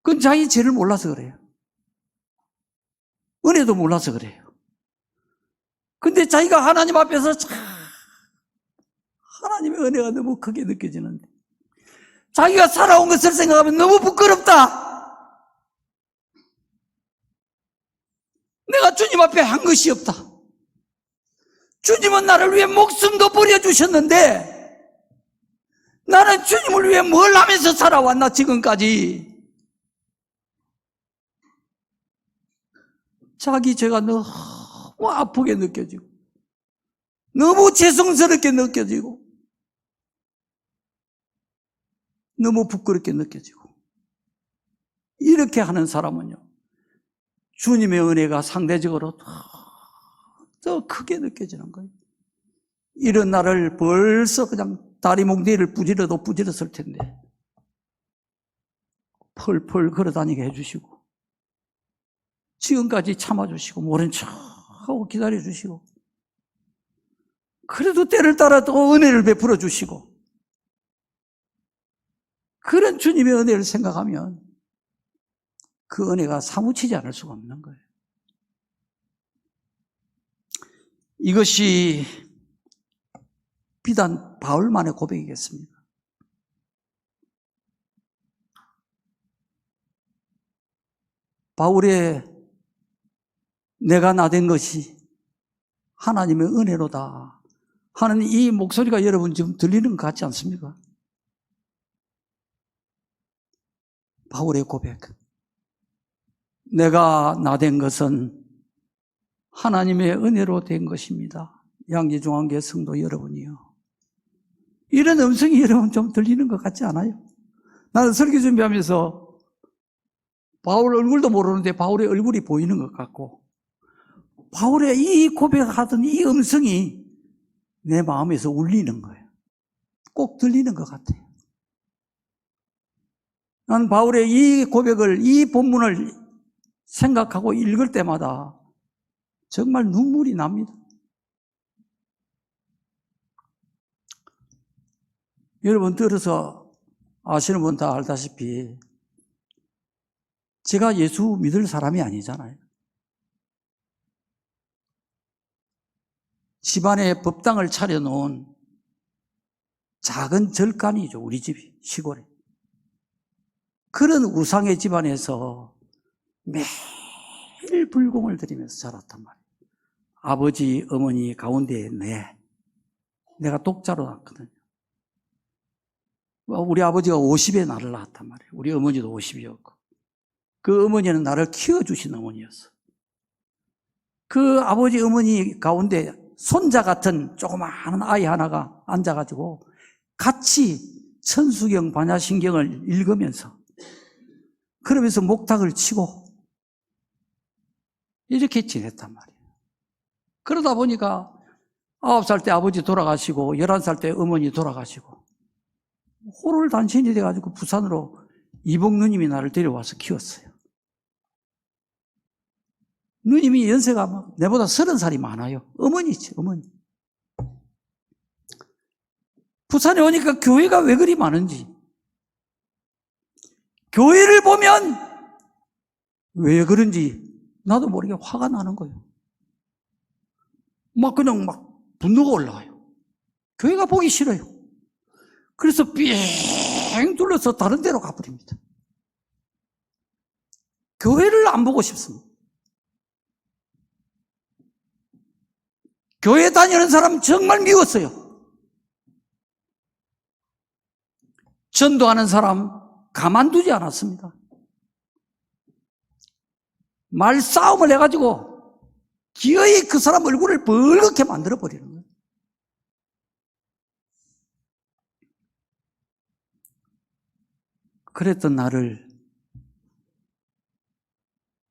Speaker 1: 그건 자기 죄를 몰라서 그래요. 은혜도 몰라서 그래요. 근데 자기가 하나님 앞에서 하나님의 은혜가 너무 크게 느껴지는데, 자기가 살아온 것을 생각하면 너무 부끄럽다. 내가 주님 앞에 한 것이 없다. 주님은 나를 위해 목숨도 버려주셨는데 나는 주님을 위해 뭘 하면서 살아왔나 지금까지. 자기 죄가 너무 아프게 느껴지고 너무 죄송스럽게 느껴지고 너무 부끄럽게 느껴지고, 이렇게 하는 사람은요, 주님의 은혜가 상대적으로 더 크게 느껴지는 거예요. 이런 나를 벌써 그냥 다리 몽둥이를 부지러도 부지렀을 텐데 펄펄 걸어다니게 해주시고, 지금까지 참아주시고 모른 척하고 기다려주시고, 그래도 때를 따라 또 은혜를 베풀어 주시고, 그런 주님의 은혜를 생각하면 그 은혜가 사무치지 않을 수가 없는 거예요. 이것이 비단 바울만의 고백이겠습니까? 바울의 내가 나된 것이 하나님의 은혜로다 하는 이 목소리가 여러분 지금 들리는 것 같지 않습니까? 바울의 고백. 내가 나된 것은 하나님의 은혜로 된 것입니다. 양지중앙교회 성도 여러분이요, 이런 음성이 여러분 좀 들리는 것 같지 않아요? 나는 설교 준비하면서 바울 얼굴도 모르는데 바울의 얼굴이 보이는 것 같고, 바울의 이 고백하던 이 음성이 내 마음에서 울리는 거예요. 꼭 들리는 것 같아요. 난 바울의 이 고백을, 이 본문을 생각하고 읽을 때마다 정말 눈물이 납니다. 여러분 들어서 아시는 분 다 알다시피 제가 예수 믿을 사람이 아니잖아요. 집안에 법당을 차려놓은 작은 절간이죠, 우리 집이, 시골에. 그런 우상의 집안에서 매일 불공을 드리면서 자랐단 말이에요. 아버지, 어머니 가운데 내가 독자로 낳았거든요. 우리 아버지가 50에 나를 낳았단 말이에요. 우리 어머니도 50이었고. 그 어머니는 나를 키워주신 어머니였어. 그 아버지, 어머니 가운데 손자 같은 조그마한 아이 하나가 앉아가지고 같이 천수경, 반야신경을 읽으면서, 그러면서 목탁을 치고 이렇게 지냈단 말이에요. 그러다 보니까 9살 때 아버지 돌아가시고 11살 때 어머니 돌아가시고 홀홀단신이 돼가지고 부산으로 이복 누님이 나를 데려와서 키웠어요. 누님이 연세가 막 내보다 30살이 많아요. 어머니지, 어머니. 부산에 오니까 교회가 왜 그리 많은지, 교회를 보면 왜 그런지 나도 모르게 화가 나는 거예요. 막 그냥 막 분노가 올라와요. 교회가 보기 싫어요. 그래서 삥 둘러서 다른 데로 가버립니다. 교회를 안 보고 싶습니다. 교회 다니는 사람 정말 미웠어요. 전도하는 사람 가만두지 않았습니다. 말싸움을 해가지고 기어이 그 사람 얼굴을 벌겋게 만들어버리는 거예요. 그랬던 나를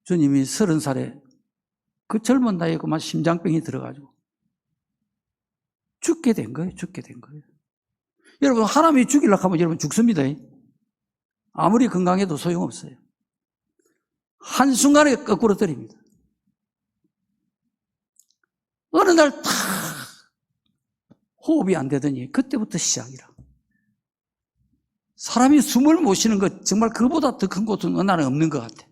Speaker 1: 주님이 30살에 그 젊은 나이에 그만 심장병이 들어가지고 죽게 된 거예요. 죽게 된 거예요. 여러분, 하나님이 죽이려고 하면 여러분 죽습니다. 아무리 건강해도 소용없어요. 한순간에 거꾸로 때립니다. 어느 날 탁 호흡이 안 되더니 그때부터 시작이라. 사람이 숨을 못 쉬는 것, 정말 그보다 더 큰 고통은 어느 날은 없는 것 같아.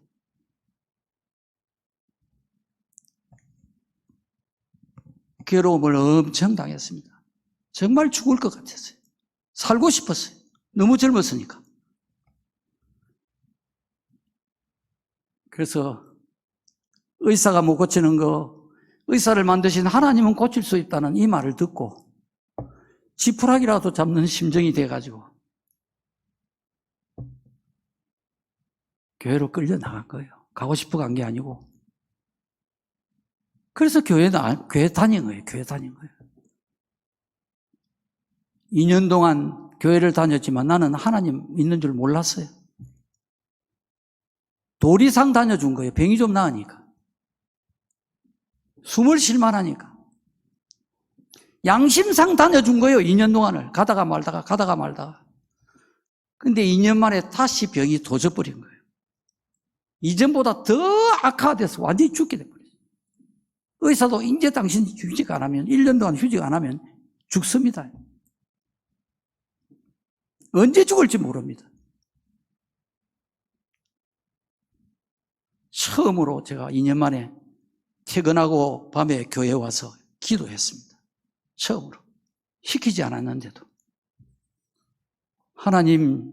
Speaker 1: 괴로움을 엄청 당했습니다. 정말 죽을 것 같았어요. 살고 싶었어요. 너무 젊었으니까. 그래서 의사가 못 고치는 거, 의사를 만드신 하나님은 고칠 수 있다는 이 말을 듣고 지푸라기라도 잡는 심정이 돼가지고 교회로 끌려 나간 거예요. 가고 싶어 간 게 아니고. 그래서 교회 다닌 거예요. 교회 다닌 거예요. 2년 동안 교회를 다녔지만 나는 하나님 있는 줄 몰랐어요. 도리상 다녀준 거예요. 병이 좀 나으니까. 숨을 쉴 만하니까. 양심상 다녀준 거예요. 2년 동안을. 가다가 말다가. 근데 2년 만에 다시 병이 도져버린 거예요. 이전보다 더 악화돼서 완전히 죽게 돼버렸어요. 의사도 이제 당신 휴직 안 하면, 1년 동안 휴직 안 하면 죽습니다. 언제 죽을지 모릅니다. 처음으로 제가 2년 만에 퇴근하고 밤에 교회에 와서 기도했습니다. 처음으로. 시키지 않았는데도. 하나님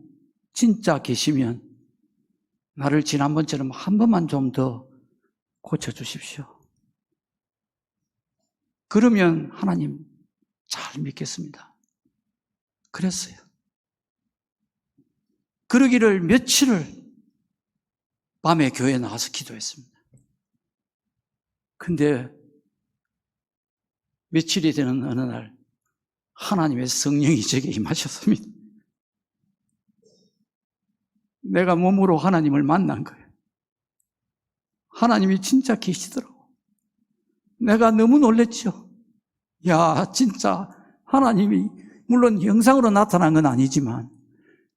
Speaker 1: 진짜 계시면 나를 지난번처럼 한 번만 좀 더 고쳐주십시오. 그러면 하나님 잘 믿겠습니다. 그랬어요. 그러기를 며칠을 밤에 교회에 나와서 기도했습니다. 근데 며칠이 되는 어느 날 하나님의 성령이 제게 임하셨습니다. 내가 몸으로 하나님을 만난 거예요. 하나님이 진짜 계시더라고. 내가 너무 놀랬죠. 야, 진짜 하나님이 물론 형상으로 나타난 건 아니지만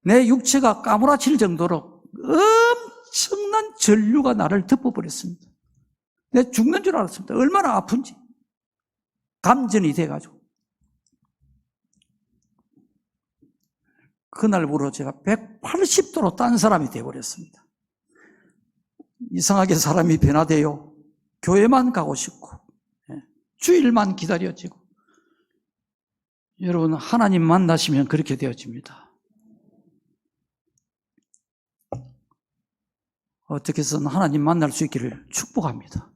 Speaker 1: 내 육체가 까무라칠 정도로 엄청난 전류가 나를 덮어버렸습니다. 내가 죽는 줄 알았습니다. 얼마나 아픈지. 감전이 돼가지고. 그날부로 제가 180도로 딴 사람이 되어버렸습니다. 이상하게 사람이 변화돼요. 교회만 가고 싶고 주일만 기다려지고. 여러분, 하나님 만나시면 그렇게 되어집니다. 어떻게 해서든 하나님 만날 수 있기를 축복합니다.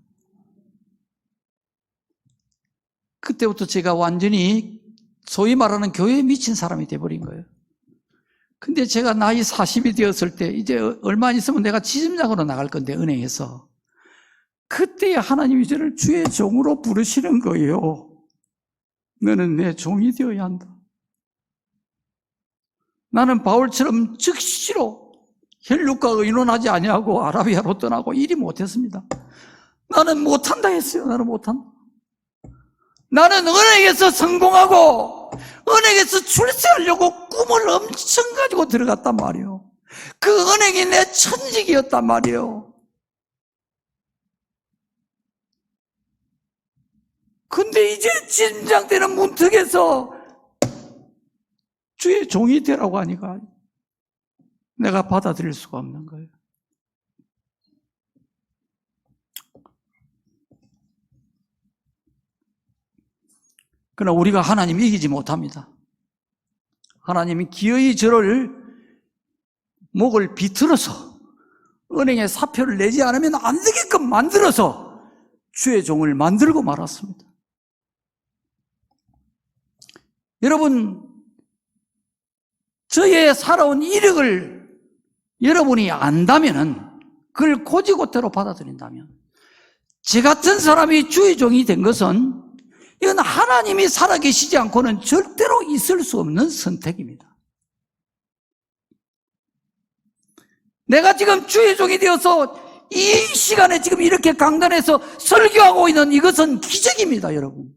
Speaker 1: 그때부터 제가 완전히 소위 말하는 교회에 미친 사람이 되어버린 거예요. 근데 제가 나이 40이 되었을 때 이제 얼마 있으면 내가 지점장으로 나갈 건데, 은행에서. 그때 하나님이 저를 주의 종으로 부르시는 거예요. 너는 내 종이 되어야 한다. 나는 바울처럼 즉시로 혈육과 의논하지 아니하고 아라비아로 떠나고 일이 못했습니다. 나는 못한다 했어요. 나는 못한다. 나는 은행에서 성공하고 은행에서 출세하려고 꿈을 엄청 가지고 들어갔단 말이에요. 그 은행이 내 천직이었단 말이에요. 근데 이제 진장되는 문턱에서 주의 종이 되라고 하니까 내가 받아들일 수가 없는 거예요. 그러나 우리가 하나님 이기지 못합니다. 하나님이 기어이 저를 목을 비틀어서 은행에 사표를 내지 않으면 안 되게끔 만들어서 주의 종을 만들고 말았습니다. 여러분, 저의 살아온 이력을 여러분이 안다면은, 그걸 고지고대로 받아들인다면, 저 같은 사람이 주의 종이 된 것은 이건 하나님이 살아계시지 않고는 절대로 있을 수 없는 선택입니다. 내가 지금 주의 종이 되어서 이 시간에 지금 이렇게 강단에서 설교하고 있는 이것은 기적입니다, 여러분.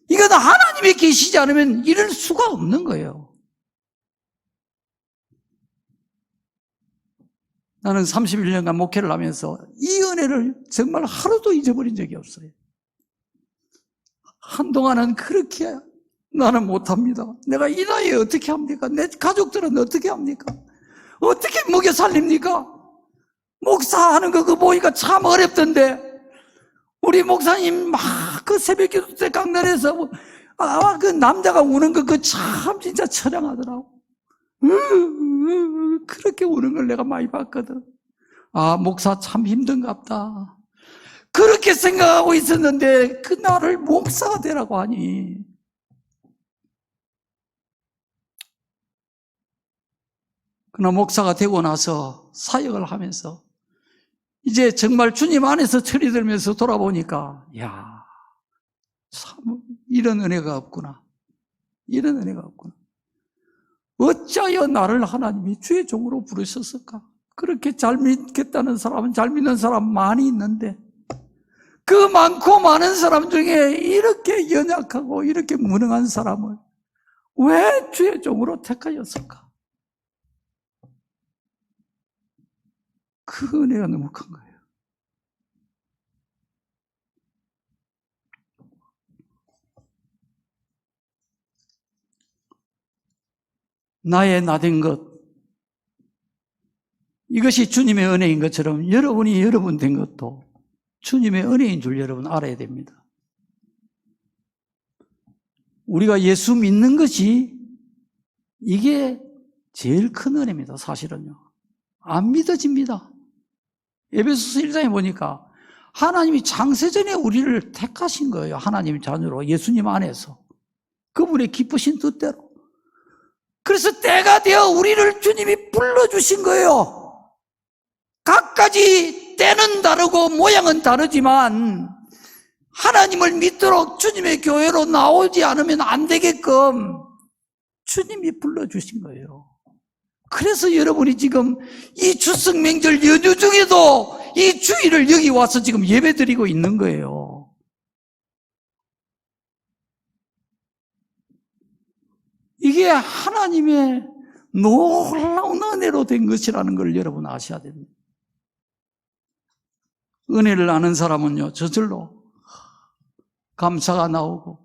Speaker 1: 이건 하나님이 계시지 않으면 이럴 수가 없는 거예요. 나는 31년간 목회를 하면서 이 은혜를 정말 하루도 잊어버린 적이 없어요. 한동안은 그렇게 나는 못합니다. 내가 이 나이에 어떻게 합니까? 내 가족들은 어떻게 합니까? 어떻게 먹여 살립니까? 목사하는 거 그거 보니까 참 어렵던데, 우리 목사님 막 그 새벽 기도 때 강단에서 그 남자가 우는 거 그 참 진짜 처량하더라고. 그렇게 우는 걸 내가 많이 봤거든. 아, 목사 참 힘든갑다. 그렇게 생각하고 있었는데 그 나를 목사가 되라고 하니, 그러나 목사가 되고 나서 사역을 하면서 이제 정말 주님 안에서 철이 들면서 돌아보니까, 야, 참 이런 은혜가 없구나. 이런 은혜가 없구나. 어찌하여 나를 하나님이 주의 종으로 부르셨을까? 그렇게 잘 믿겠다는 사람은, 잘 믿는 사람 많이 있는데 그 많고 많은 사람 중에 이렇게 연약하고 이렇게 무능한 사람을 왜 주의 종으로 택하였을까? 그 은혜가 너무 큰 거예요. 나의 나된 것, 이것이 주님의 은혜인 것처럼 여러분이 여러분 된 것도 주님의 은혜인 줄 여러분 알아야 됩니다. 우리가 예수 믿는 것이 이게 제일 큰 은혜입니다. 사실은요. 안 믿어집니다. 에베소서 1장에 보니까 하나님이 창세전에 우리를 택하신 거예요. 하나님 자녀로, 예수님 안에서 그분의 기쁘신 뜻대로. 그래서 때가 되어 우리를 주님이 불러주신 거예요. 각가지 때는 다르고 모양은 다르지만 하나님을 믿도록 주님의 교회로 나오지 않으면 안 되게끔 주님이 불러주신 거예요. 그래서 여러분이 지금 이 추석 명절 연휴 중에도 이 주일을 여기 와서 지금 예배드리고 있는 거예요. 이게 하나님의 놀라운 은혜로 된 것이라는 걸 여러분 아셔야 됩니다. 은혜를 아는 사람은요, 저절로 감사가 나오고,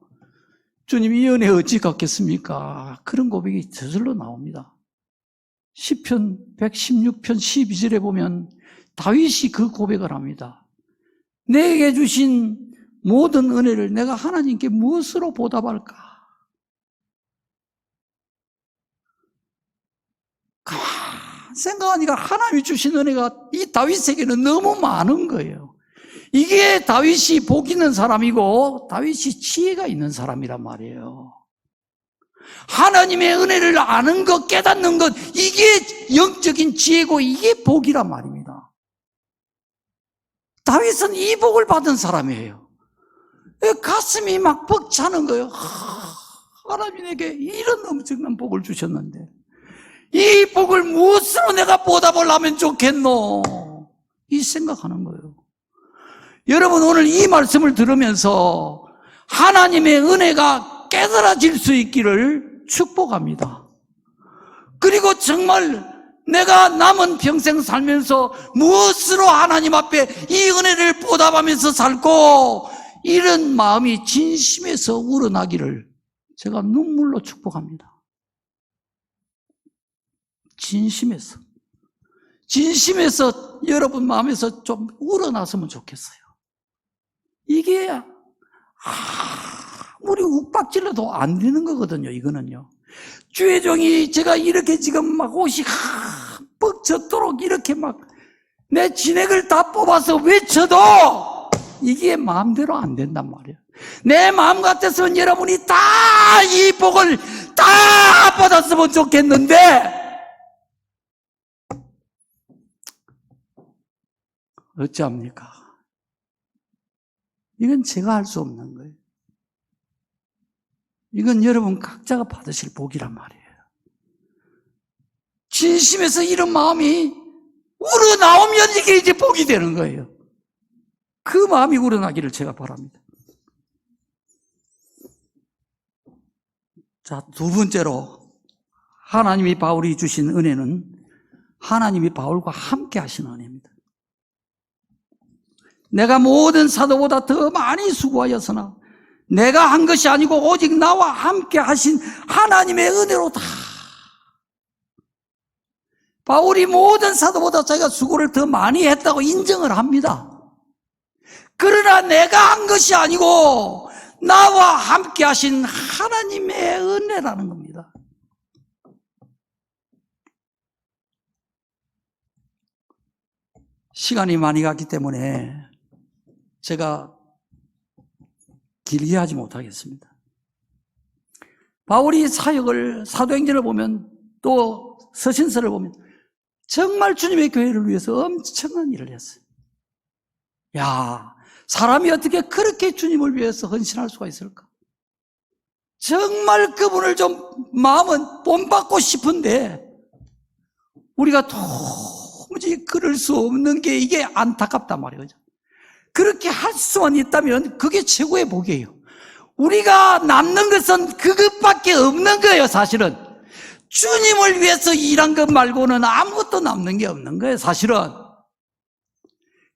Speaker 1: 주님 이 은혜 어찌 갚겠습니까? 그런 고백이 저절로 나옵니다. 시편 116편 12절에 보면 다윗이 그 고백을 합니다. 내게 주신 모든 은혜를 내가 하나님께 무엇으로 보답할까? 가만 생각하니까 하나님이 주신 은혜가 이 다윗에게는 너무 많은 거예요. 이게 다윗이 복 있는 사람이고 다윗이 지혜가 있는 사람이란 말이에요. 하나님의 은혜를 아는 것, 깨닫는 것, 이게 영적인 지혜고 이게 복이란 말입니다. 다윗은 이 복을 받은 사람이에요. 가슴이 막 벅차는 거예요. 하나님이 내게 이런 엄청난 복을 주셨는데 이 복을 무엇으로 내가 보답을 하면 좋겠노? 이 생각하는 거예요. 여러분, 오늘 이 말씀을 들으면서 하나님의 은혜가 깨달아질 수 있기를 축복합니다. 그리고 정말 내가 남은 평생 살면서 무엇으로 하나님 앞에 이 은혜를 보답하면서 살고 이런 마음이 진심에서 우러나기를 제가 눈물로 축복합니다. 진심에서 여러분 마음에서 좀 우러났으면 좋겠어요. 이게 아무리 욱박질러도 안 되는 거거든요. 이거는요. 주의 종이 제가 이렇게 지금 막 옷이 뻑 젖도록 이렇게 막 내 진액을 다 뽑아서 외쳐도 이게 마음대로 안 된단 말이에요. 내 마음 같았으면 여러분이 다 이 복을 다 받았으면 좋겠는데 어찌합니까? 이건 제가 할 수 없는 거예요. 이건 여러분 각자가 받으실 복이란 말이에요. 진심에서 이런 마음이 우러나오면 이게 이제 복이 되는 거예요. 그 마음이 우러나기를 제가 바랍니다. 자, 두 번째로 하나님이 바울이 주신 은혜는 하나님이 바울과 함께 하신 은혜입니다. 내가 모든 사도보다 더 많이 수고하였으나 내가 한 것이 아니고 오직 나와 함께 하신 하나님의 은혜로다. 바울이 모든 사도보다 자기가 수고를 더 많이 했다고 인정을 합니다. 그러나 내가 한 것이 아니고 나와 함께 하신 하나님의 은혜라는 겁니다. 시간이 많이 갔기 때문에 제가 길게 하지 못하겠습니다. 바울이 사역을, 사도행전을 보면 또 서신서를 보면 정말 주님의 교회를 위해서 엄청난 일을 했어요. 야, 사람이 어떻게 그렇게 주님을 위해서 헌신할 수가 있을까? 정말 그분을 좀 마음은 본받고 싶은데 우리가 도무지 그럴 수 없는 게 이게 안타깝단 말이에요. 그렇게 할 수만 있다면 그게 최고의 복이에요. 우리가 남는 것은 그것밖에 없는 거예요. 사실은 주님을 위해서 일한 것 말고는 아무것도 남는 게 없는 거예요. 사실은.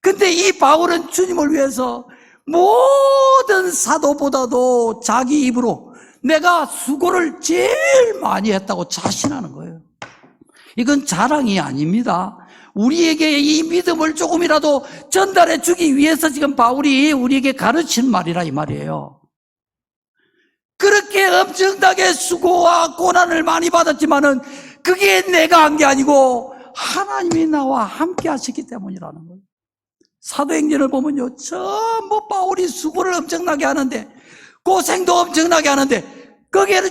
Speaker 1: 근데 이 바울은 주님을 위해서 모든 사도보다도 자기 입으로 내가 수고를 제일 많이 했다고 자신하는 거예요. 이건 자랑이 아닙니다. 우리에게 이 믿음을 조금이라도 전달해 주기 위해서 지금 바울이 우리에게 가르친 말이라 이 말이에요. 그렇게 엄청나게 수고와 고난을 많이 받았지만은 그게 내가 한 게 아니고 하나님이 나와 함께 하셨기 때문이라는 거예요. 사도행전을 보면요, 전부 바울이 수고를 엄청나게 하는데 고생도 엄청나게 하는데 거기에는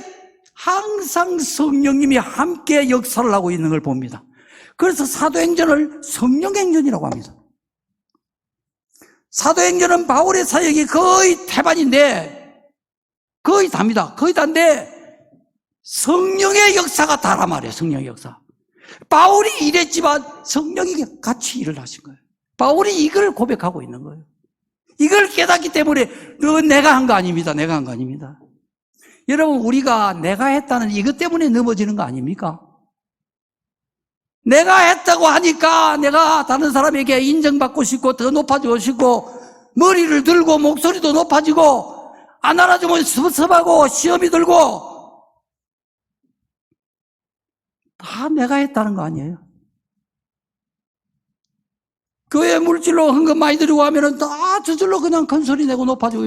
Speaker 1: 항상 성령님이 함께 역사를 하고 있는 걸 봅니다. 그래서 사도행전을 성령행전이라고 합니다. 사도행전은 바울의 사역이 거의 태반인데 거의 답니다. 거의 다인데 성령의 역사가 다란 말이에요. 성령의 역사. 바울이 일했지만 성령이 같이 일을 하신 거예요. 바울이 이걸 고백하고 있는 거예요. 이걸 깨닫기 때문에 내가 한 거 아닙니다. 내가 한 거 아닙니다. 여러분, 우리가 내가 했다는 이것 때문에 넘어지는 거 아닙니까? 내가 했다고 하니까 내가 다른 사람에게 인정받고 싶고 더 높아지고 싶고 머리를 들고 목소리도 높아지고 안 알아주면 섭섭하고 시험이 들고 다 내가 했다는 거 아니에요? 교회 물질로 헌금 많이 드리고 하면은 다 저절로 그냥 큰 소리 내고 높아지고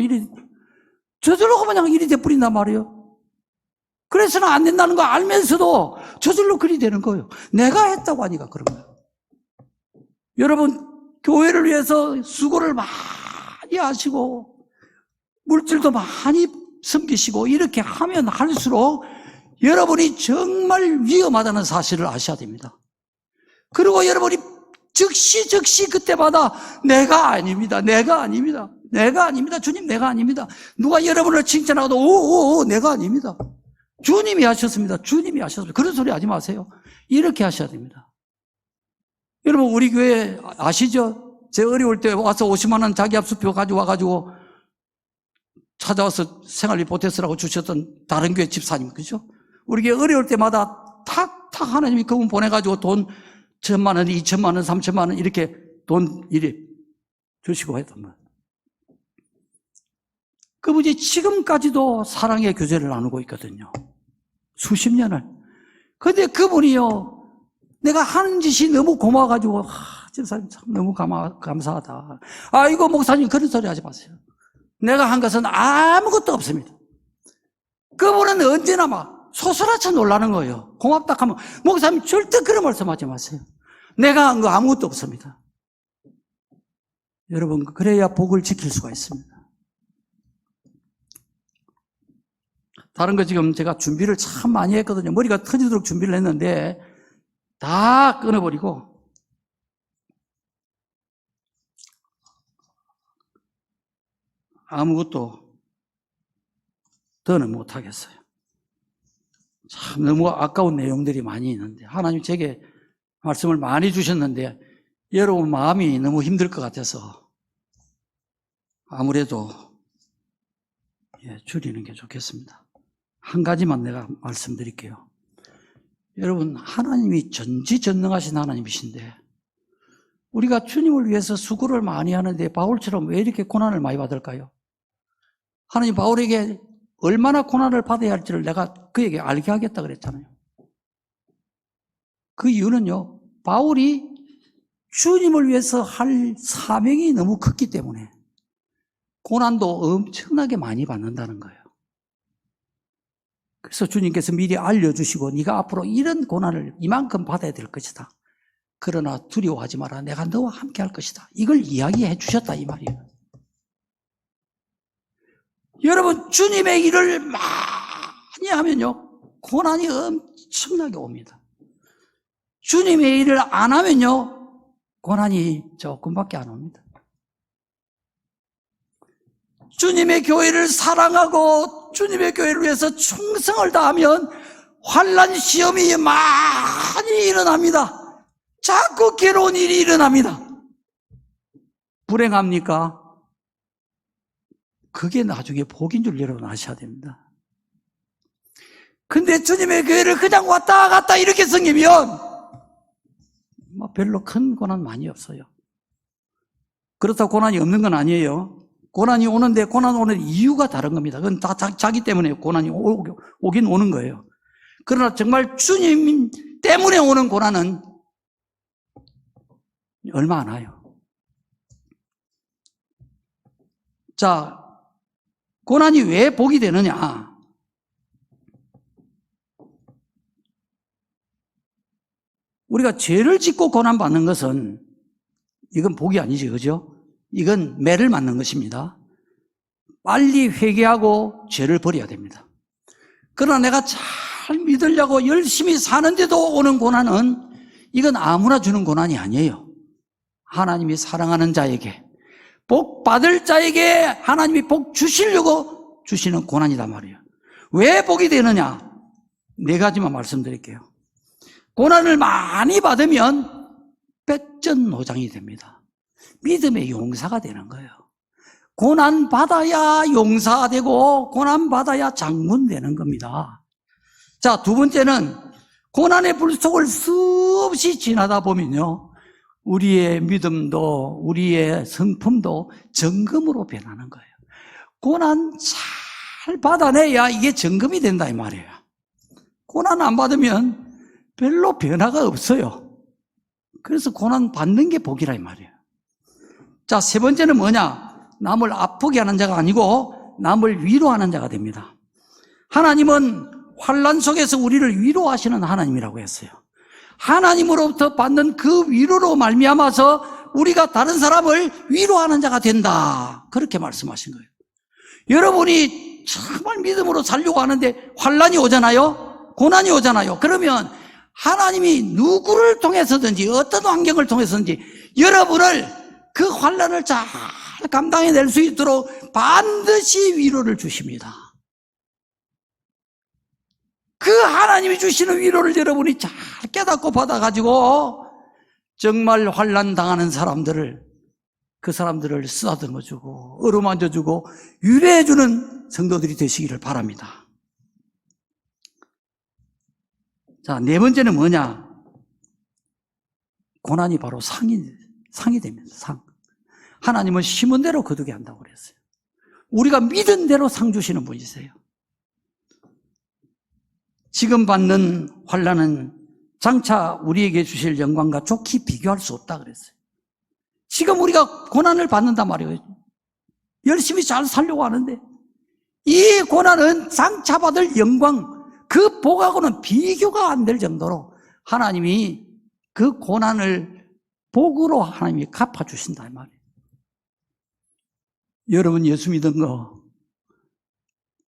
Speaker 1: 저절로 그냥 일이 돼버린단 말이에요. 그래서는 안 된다는 거 알면서도 저절로 그리 되는 거예요. 내가 했다고 하니까 그런 거예요. 여러분, 교회를 위해서 수고를 많이 하시고 물질도 많이 섬기시고 이렇게 하면 할수록 여러분이 정말 위험하다는 사실을 아셔야 됩니다. 그리고 여러분이 즉시 그때마다 내가 아닙니다. 주님, 내가 아닙니다. 누가 여러분을 칭찬하고도 오, 내가 아닙니다. 주님이 하셨습니다. 그런 소리 하지 마세요. 이렇게 하셔야 됩니다. 여러분, 우리 교회 아시죠? 제 어려울 때 와서 50만 원 자기 합수표 가져와가지고 찾아와서 생활비 보태쓰라고 주셨던 다른 교회 집사님, 그죠? 우리 교회 어려울 때마다 탁탁 하나님이 그분 보내가지고 돈 1,000만 원, 2,000만 원, 3,000만 원, 3,000만 원, 3,000만 원 이렇게 돈 이리 주시고 했던 거예요. 그분이 지금까지도 사랑의 교제를 나누고 있거든요. 수십 년을. 근데 그분이요, 내가 하는 짓이 너무 고마워가지고, 집사님 참 너무 감사하다. 이거 목사님 그런 소리 하지 마세요. 내가 한 것은 아무것도 없습니다. 그분은 언제나 막 소스라쳐 놀라는 거예요. 고맙다 하면, 목사님 절대 그런 말씀하지 마세요. 내가 한 거 아무것도 없습니다. 여러분, 그래야 복을 지킬 수가 있습니다. 다른 거 지금 제가 준비를 참 많이 했거든요. 머리가 터지도록 준비를 했는데 다 끊어버리고 아무것도 더는 못하겠어요. 참 너무 아까운 내용들이 많이 있는데 하나님 제게 말씀을 많이 주셨는데 여러분 마음이 너무 힘들 것 같아서 아무래도 줄이는 게 좋겠습니다. 한 가지만 내가 말씀드릴게요. 여러분, 하나님이 전지전능하신 하나님이신데 우리가 주님을 위해서 수고를 많이 하는데 바울처럼 왜 이렇게 고난을 많이 받을까요? 하나님 바울에게 얼마나 고난을 받아야 할지를 내가 그에게 알게 하겠다 그랬잖아요. 그 이유는요, 바울이 주님을 위해서 할 사명이 너무 컸기 때문에 고난도 엄청나게 많이 받는다는 거예요. 그래서 주님께서 미리 알려주시고 네가 앞으로 이런 고난을 이만큼 받아야 될 것이다. 그러나 두려워하지 마라. 내가 너와 함께 할 것이다. 이걸 이야기해 주셨다 이 말이에요. 여러분 주님의 일을 많이 하면요 고난이 엄청나게 옵니다. 주님의 일을 안 하면요 고난이 조금밖에 안 옵니다. 주님의 교회를 사랑하고 주님의 교회를 위해서 충성을 다하면 환난 시험이 많이 일어납니다. 자꾸 괴로운 일이 일어납니다. 불행합니까? 그게 나중에 복인 줄 여러분 아셔야 됩니다. 근데 주님의 교회를 그냥 왔다 갔다 이렇게 섬기면 별로 큰 고난 많이 없어요. 그렇다고 고난이 없는 건 아니에요. 고난이 오는데 고난 오는 이유가 다른 겁니다. 그건 다 자기 때문에 고난이 오긴 오는 거예요. 그러나 정말 주님 때문에 오는 고난은 얼마 안 와요. 자, 고난이 왜 복이 되느냐? 우리가 죄를 짓고 고난받는 것은 이건 복이 아니지, 그죠? 이건 매를 맞는 것입니다. 빨리 회개하고 죄를 버려야 됩니다. 그러나 내가 잘 믿으려고 열심히 사는데도 오는 고난은 이건 아무나 주는 고난이 아니에요. 하나님이 사랑하는 자에게, 복 받을 자에게 하나님이 복 주시려고 주시는 고난이단 말이에요. 왜 복이 되느냐? 네 가지만 말씀드릴게요. 고난을 많이 받으면 백전노장이 됩니다. 믿음의 용사가 되는 거예요. 고난 받아야 용사가 되고 고난 받아야 장군 되는 겁니다. 자, 두 번째는 고난의 불속을 수없이 지나다 보면요 우리의 믿음도 우리의 성품도 정금으로 변하는 거예요. 고난 잘 받아내야 이게 정금이 된다 이 말이에요. 고난 안 받으면 별로 변화가 없어요. 그래서 고난 받는 게 복이라 이 말이에요. 자, 세 번째는 뭐냐? 남을 아프게 하는 자가 아니고 남을 위로하는 자가 됩니다. 하나님은 환난 속에서 우리를 위로하시는 하나님이라고 했어요. 하나님으로부터 받는 그 위로로 말미암아서 우리가 다른 사람을 위로하는 자가 된다. 그렇게 말씀하신 거예요. 여러분이 정말 믿음으로 살려고 하는데 환난이 오잖아요. 고난이 오잖아요. 그러면 하나님이 누구를 통해서든지 어떤 환경을 통해서든지 여러분을 그 환난을 잘 감당해낼 수 있도록 반드시 위로를 주십니다. 그 하나님이 주시는 위로를 여러분이 잘 깨닫고 받아가지고 정말 환난 당하는 사람들을 그 사람들을 쓰다듬어주고 어루만져주고 위로해주는 성도들이 되시기를 바랍니다. 자, 네 번째는 뭐냐? 고난이 바로 상이 됩니다. 상. 하나님은 심은 대로 거두게 한다고 그랬어요. 우리가 믿은 대로 상 주시는 분이세요. 지금 받는 환난은 장차 우리에게 주실 영광과 좋게 비교할 수 없다 그랬어요. 지금 우리가 고난을 받는단 말이에요. 열심히 잘 살려고 하는데 이 고난은 장차 받을 영광, 그 복하고는 비교가 안 될 정도로 하나님이 그 고난을 복으로 하나님이 갚아주신다 이 말이에요. 여러분 예수 믿은 거,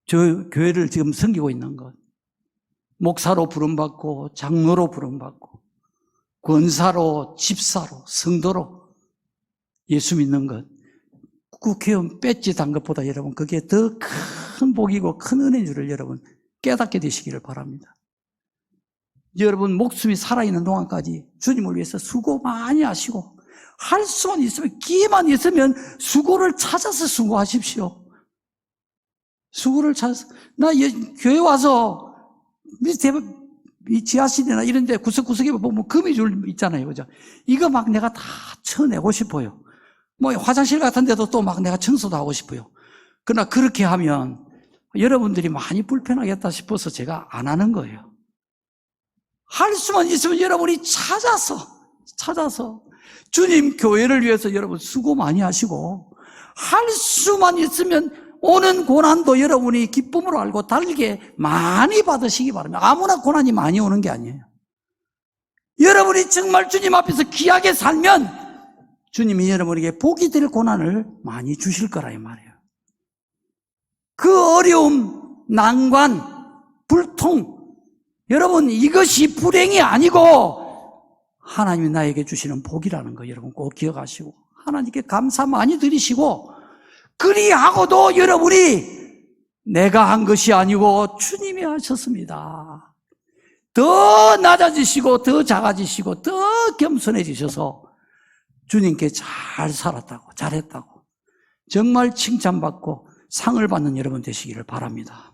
Speaker 1: 저 교회를 지금 섬기고 있는 것, 목사로 부름받고 장로로 부름받고 권사로 집사로 성도로 예수 믿는 것, 국회의원 배지 단 것보다 여러분 그게 더 큰 복이고 큰 은혜인 줄을 여러분 깨닫게 되시기를 바랍니다. 여러분 목숨이 살아있는 동안까지 주님을 위해서 수고 많이 하시고 할 수만 있으면 기회만 있으면 수고를 찾아서 수고하십시오. 수고를 찾아서 나 교회 와서 밑에 지하실이나 이런 데 구석구석에 보면 거미줄 있잖아요. 그죠? 이거 막 내가 다 쳐내고 싶어요. 뭐 화장실 같은 데도 또 막 내가 청소도 하고 싶어요. 그러나 그렇게 하면 여러분들이 많이 불편하겠다 싶어서 제가 안 하는 거예요. 할 수만 있으면 여러분이 찾아서 주님 교회를 위해서 여러분 수고 많이 하시고 할 수만 있으면 오는 고난도 여러분이 기쁨으로 알고 달게 많이 받으시기 바랍니다. 아무나 고난이 많이 오는 게 아니에요. 여러분이 정말 주님 앞에서 귀하게 살면 주님이 여러분에게 복이 될 고난을 많이 주실 거라 이 말이에요. 그 어려움, 난관, 불통, 여러분 이것이 불행이 아니고 하나님이 나에게 주시는 복이라는 거 여러분 꼭 기억하시고 하나님께 감사 많이 드리시고 그리하고도 여러분이 내가 한 것이 아니고 주님이 하셨습니다. 더 낮아지시고 더 작아지시고 더 겸손해지셔서 주님께 잘 살았다고 잘했다고 정말 칭찬받고 상을 받는 여러분 되시기를 바랍니다.